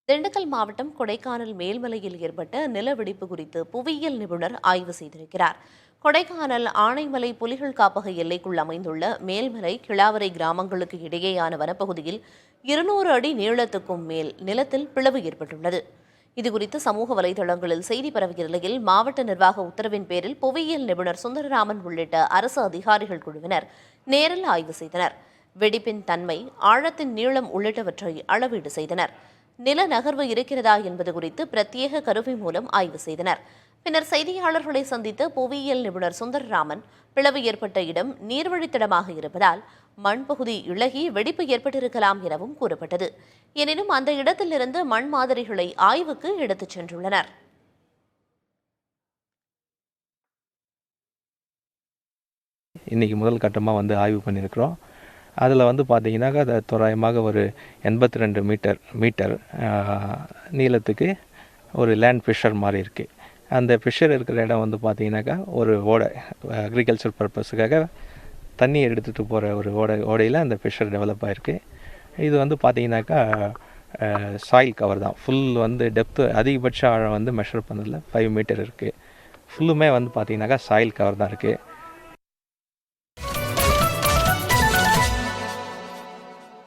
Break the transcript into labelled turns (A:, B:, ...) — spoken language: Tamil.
A: திண்டுக்கல் மாவட்டம் கொடைக்கானல் மேல்மலையில் ஏற்பட்ட நிலவெடிப்பு குறித்து புவியியல் நிபுணர் ஆய்வு செய்திருக்கிறார். கொடைக்கானல் ஆனைமலை புலிகள் காப்பக எல்லைக்குள் அமைந்துள்ள மேல்மலை கிளாவரை கிராமங்களுக்கு இடையேயான வனப்பகுதியில் 200 அடி நீளத்துக்கும் மேல் நிலத்தில் பிளவு ஏற்பட்டுள்ளது. இதுகுறித்து சமூக வலைதளங்களில் செய்தி பரவிய நிலையில் மாவட்ட நிர்வாக உத்தரவின் பேரில் புவியியல் நிபுணர் சுந்தரராமன் உள்ளிட்ட அரசு அதிகாரிகள் குழுவினர் நேரில் ஆய்வு செய்தனர். வெடிப்பின் தன்மை, ஆழத்தின் நீளம் உள்ளிட்டவற்றை அளவீடு செய்தனர். நில நகர்வு இருக்கிறதா என்பது குறித்து பிரத்யேக கருவி மூலம் ஆய்வு செய்தனர். பின்னர் செய்தியாளர்களை சந்தித்த புவியியல் நிபுணர் சுந்தரராமன், பிளவு ஏற்பட்ட இடம் நீர்வழித்தடமாக இருப்பதால் மண் பகுதி இளகி வெடிப்பு ஏற்பட்டிருக்கலாம் எனவும் கூறப்பட்டது. எனினும் அந்த இடத்திலிருந்து மண் மாதிரிகளை ஆய்வுக்கு எடுத்துச் சென்றுள்ளனர்.
B: இன்னைக்கு முதல் கட்டமாக ஆய்வு பண்ணியிருக்கிறோம். அதில் பார்த்தீங்கன்னாக்கா அது தோராயமாக ஒரு 82 மீட்டர் நீளத்துக்கு ஒரு லேண்ட் ஃபிஷர் மாதிரி இருக்குது. அந்த ஃபிஷர் இருக்கிற இடம் பார்த்தீங்கன்னாக்கா ஒரு ஓடை, அக்ரிகல்ச்சர் பர்பஸுக்காக தண்ணி எடுத்துகிட்டு போகிற ஒரு ஓடையில் அந்த ஃபிஷர் டெவலப் ஆகிருக்கு. இது பார்த்தீங்கன்னாக்கா சாயில் கவர் தான். ஃபுல் டெப்த்து அதிகபட்ச ஆழம் மெஷர் பண்ணதில் 5 மீட்டர் இருக்குது. ஃபுல்லுமே பார்த்தீங்கன்னாக்கா சாயில் கவர் தான் இருக்குது.